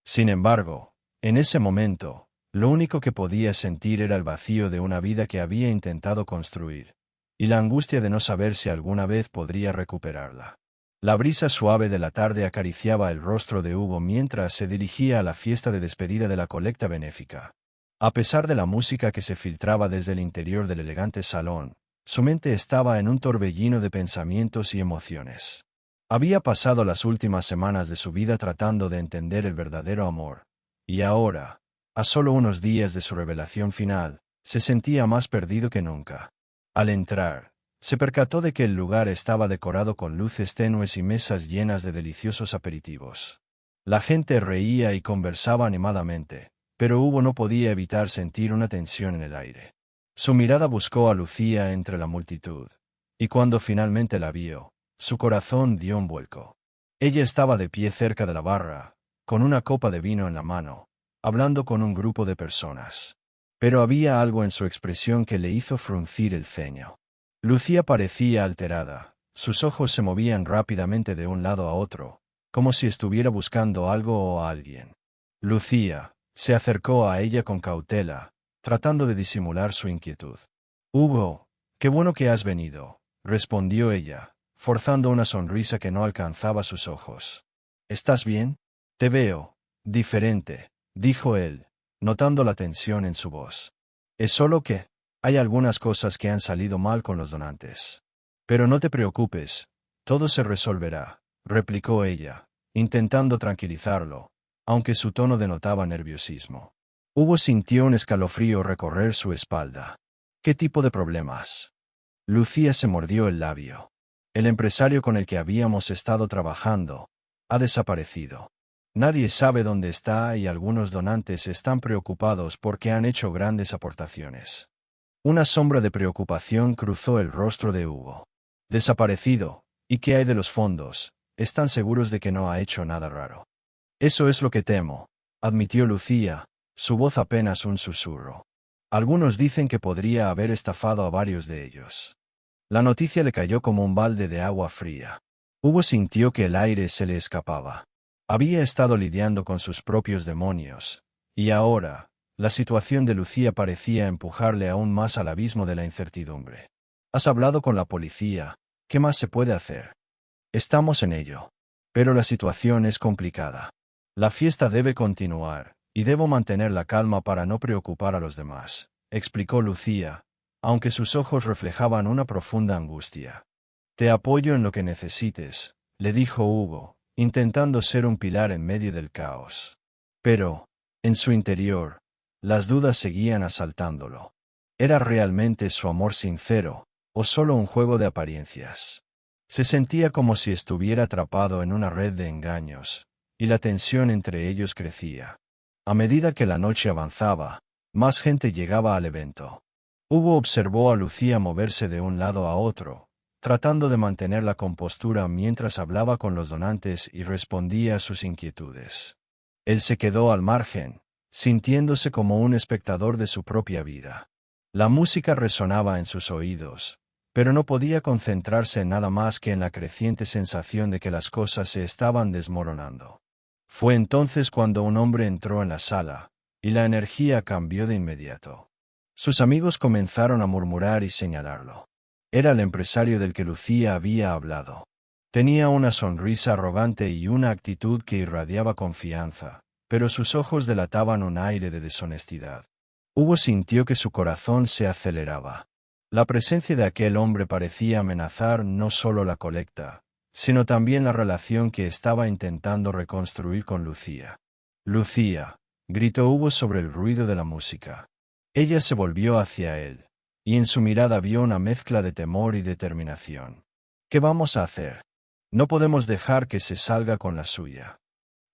Sin embargo, en ese momento, lo único que podía sentir era el vacío de una vida que había intentado construir, y la angustia de no saber si alguna vez podría recuperarla. La brisa suave de la tarde acariciaba el rostro de Hugo mientras se dirigía a la fiesta de despedida de la colecta benéfica. A pesar de la música que se filtraba desde el interior del elegante salón, su mente estaba en un torbellino de pensamientos y emociones. Había pasado las últimas semanas de su vida tratando de entender el verdadero amor, y ahora, a solo unos días de su revelación final, se sentía más perdido que nunca. Al entrar, se percató de que el lugar estaba decorado con luces tenues y mesas llenas de deliciosos aperitivos. La gente reía y conversaba animadamente, pero Hugo no podía evitar sentir una tensión en el aire. Su mirada buscó a Lucía entre la multitud, y cuando finalmente la vio, su corazón dio un vuelco. Ella estaba de pie cerca de la barra, con una copa de vino en la mano, hablando con un grupo de personas. Pero había algo en su expresión que le hizo fruncir el ceño. Lucía parecía alterada, sus ojos se movían rápidamente de un lado a otro, como si estuviera buscando algo o a alguien. Lucía se acercó a ella con cautela, tratando de disimular su inquietud. Hugo, qué bueno que has venido, respondió ella, forzando una sonrisa que no alcanzaba sus ojos. ¿Estás bien? Te veo diferente, dijo él, notando la tensión en su voz. Es solo que hay algunas cosas que han salido mal con los donantes. Pero no te preocupes, todo se resolverá, replicó ella, intentando tranquilizarlo, aunque su tono denotaba nerviosismo. Hugo sintió un escalofrío recorrer su espalda. ¿Qué tipo de problemas? Lucía se mordió el labio. El empresario con el que habíamos estado trabajando ha desaparecido. Nadie sabe dónde está y algunos donantes están preocupados porque han hecho grandes aportaciones. Una sombra de preocupación cruzó el rostro de Hugo. Desaparecido, ¿y qué hay de los fondos? ¿Están seguros de que no ha hecho nada raro? Eso es lo que temo, admitió Lucía, su voz apenas un susurro. Algunos dicen que podría haber estafado a varios de ellos. La noticia le cayó como un balde de agua fría. Hugo sintió que el aire se le escapaba. Había estado lidiando con sus propios demonios, y ahora, la situación de Lucía parecía empujarle aún más al abismo de la incertidumbre. ¿Has hablado con la policía? ¿Qué más se puede hacer? Estamos en ello. Pero la situación es complicada. La fiesta debe continuar, y debo mantener la calma para no preocupar a los demás, explicó Lucía, aunque sus ojos reflejaban una profunda angustia. Te apoyo en lo que necesites, le dijo Hugo, intentando ser un pilar en medio del caos. Pero, en su interior, las dudas seguían asaltándolo. ¿Era realmente su amor sincero, o solo un juego de apariencias? Se sentía como si estuviera atrapado en una red de engaños, y la tensión entre ellos crecía. A medida que la noche avanzaba, más gente llegaba al evento. Hugo observó a Lucía moverse de un lado a otro, tratando de mantener la compostura mientras hablaba con los donantes y respondía a sus inquietudes. Él se quedó al margen, sintiéndose como un espectador de su propia vida. La música resonaba en sus oídos, pero no podía concentrarse en nada más que en la creciente sensación de que las cosas se estaban desmoronando. Fue entonces cuando un hombre entró en la sala, y la energía cambió de inmediato. Sus amigos comenzaron a murmurar y señalarlo. Era el empresario del que Lucía había hablado. Tenía una sonrisa arrogante y una actitud que irradiaba confianza, pero sus ojos delataban un aire de deshonestidad. Hugo sintió que su corazón se aceleraba. La presencia de aquel hombre parecía amenazar no solo la colecta, sino también la relación que estaba intentando reconstruir con Lucía. Lucía, gritó Hugo sobre el ruido de la música. Ella se volvió hacia él, y en su mirada vio una mezcla de temor y determinación. ¿Qué vamos a hacer? No podemos dejar que se salga con la suya.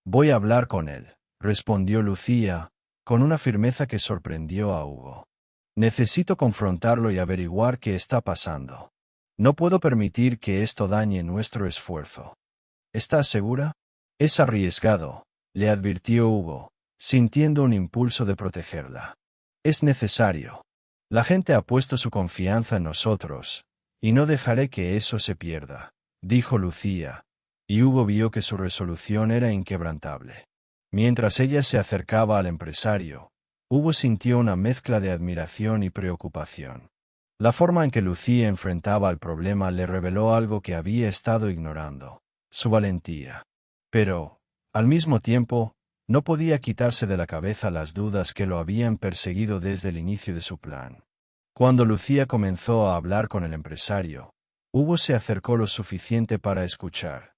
Voy a hablar con él, respondió Lucía, con una firmeza que sorprendió a Hugo. Necesito confrontarlo y averiguar qué está pasando. No puedo permitir que esto dañe nuestro esfuerzo. ¿Estás segura? Es arriesgado, le advirtió Hugo, sintiendo un impulso de protegerla. Es necesario. La gente ha puesto su confianza en nosotros, y no dejaré que eso se pierda, dijo Lucía, y Hugo vio que su resolución era inquebrantable. Mientras ella se acercaba al empresario, Hugo sintió una mezcla de admiración y preocupación. La forma en que Lucía enfrentaba el problema le reveló algo que había estado ignorando, su valentía. Pero, al mismo tiempo, no podía quitarse de la cabeza las dudas que lo habían perseguido desde el inicio de su plan. Cuando Lucía comenzó a hablar con el empresario, Hugo se acercó lo suficiente para escuchar.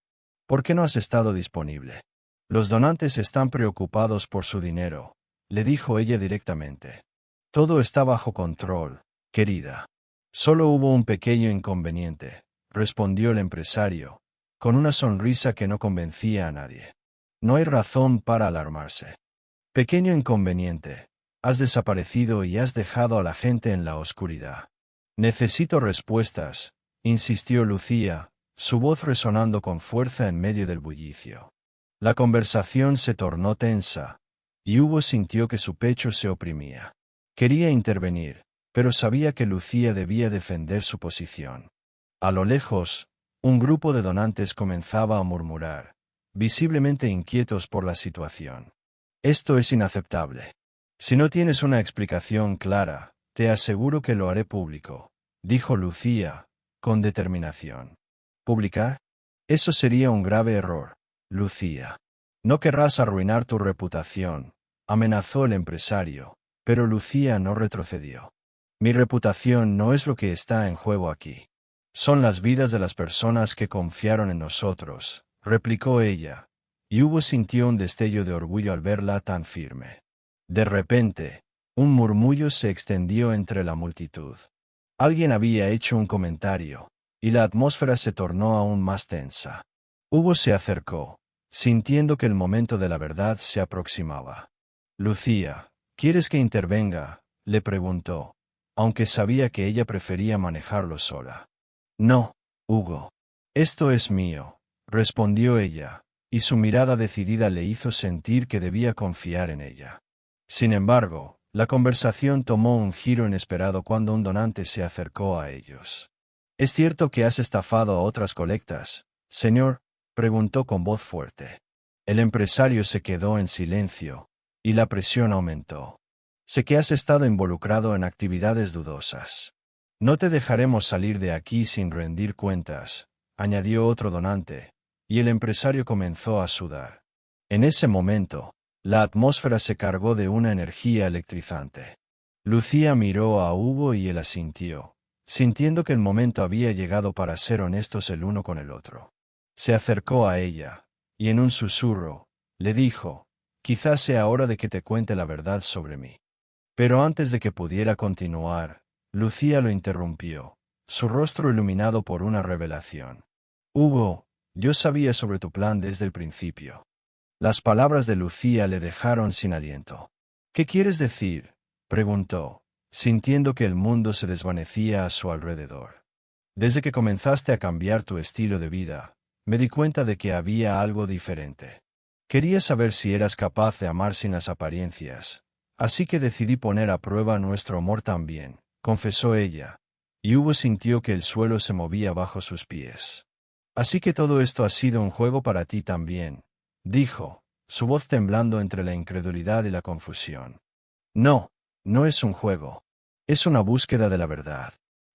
¿Por qué no has estado disponible? Los donantes están preocupados por su dinero, le dijo ella directamente. Todo está bajo control, querida. Solo hubo un pequeño inconveniente, respondió el empresario, con una sonrisa que no convencía a nadie. No hay razón para alarmarse. Pequeño inconveniente. Has desaparecido y has dejado a la gente en la oscuridad. Necesito respuestas, insistió Lucía, su voz resonando con fuerza en medio del bullicio. La conversación se tornó tensa, y Hugo sintió que su pecho se oprimía. Quería intervenir, pero sabía que Lucía debía defender su posición. A lo lejos, un grupo de donantes comenzaba a murmurar, visiblemente inquietos por la situación. Esto es inaceptable. Si no tienes una explicación clara, te aseguro que lo haré público, dijo Lucía, con determinación. ¿Publicar? Eso sería un grave error, Lucía. No querrás arruinar tu reputación, amenazó el empresario, pero Lucía no retrocedió. Mi reputación no es lo que está en juego aquí. Son las vidas de las personas que confiaron en nosotros, replicó ella, y Hugo sintió un destello de orgullo al verla tan firme. De repente, un murmullo se extendió entre la multitud. Alguien había hecho un comentario, y la atmósfera se tornó aún más tensa. Hugo se acercó, sintiendo que el momento de la verdad se aproximaba. Lucía, ¿quieres que intervenga?, le preguntó, aunque sabía que ella prefería manejarlo sola. No, Hugo. Esto es mío, respondió ella, y su mirada decidida le hizo sentir que debía confiar en ella. Sin embargo, la conversación tomó un giro inesperado cuando un donante se acercó a ellos. ¿Es cierto que has estafado a otras colectas, señor?, preguntó con voz fuerte. El empresario se quedó en silencio, y la presión aumentó. Sé que has estado involucrado en actividades dudosas. No te dejaremos salir de aquí sin rendir cuentas, añadió otro donante, y el empresario comenzó a sudar. En ese momento, la atmósfera se cargó de una energía electrizante. Lucía miró a Hugo y él asintió, sintiendo que el momento había llegado para ser honestos el uno con el otro. Se acercó a ella, y en un susurro, le dijo, quizás sea hora de que te cuente la verdad sobre mí. Pero antes de que pudiera continuar, Lucía lo interrumpió, su rostro iluminado por una revelación. Hugo, yo sabía sobre tu plan desde el principio. Las palabras de Lucía le dejaron sin aliento. ¿Qué quieres decir?, preguntó, sintiendo que el mundo se desvanecía a su alrededor. Desde que comenzaste a cambiar tu estilo de vida, me di cuenta de que había algo diferente. Quería saber si eras capaz de amar sin las apariencias, así que decidí poner a prueba nuestro amor también, confesó ella, y Hugo sintió que el suelo se movía bajo sus pies. Así que todo esto ha sido un juego para ti también, dijo, su voz temblando entre la incredulidad y la confusión. No, no es un juego. Es una búsqueda de la verdad.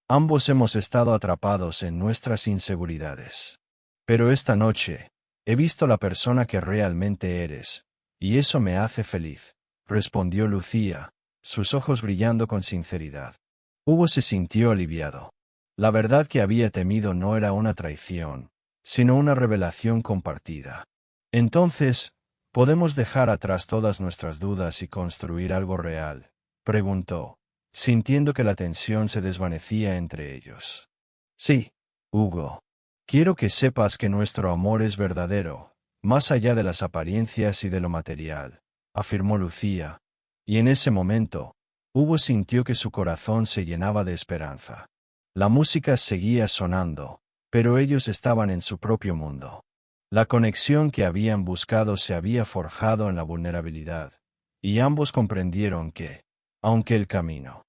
Ambos hemos estado atrapados en nuestras inseguridades. Pero esta noche, he visto la persona que realmente eres, y eso me hace feliz, respondió Lucía, sus ojos brillando con sinceridad. Hugo se sintió aliviado. La verdad que había temido no era una traición, sino una revelación compartida. Entonces, ¿podemos dejar atrás todas nuestras dudas y construir algo real?, preguntó, sintiendo que la tensión se desvanecía entre ellos. Sí, Hugo. Quiero que sepas que nuestro amor es verdadero, más allá de las apariencias y de lo material, afirmó Lucía, y en ese momento, Hugo sintió que su corazón se llenaba de esperanza. La música seguía sonando, pero ellos estaban en su propio mundo. La conexión que habían buscado se había forjado en la vulnerabilidad, y ambos comprendieron que, aunque el camino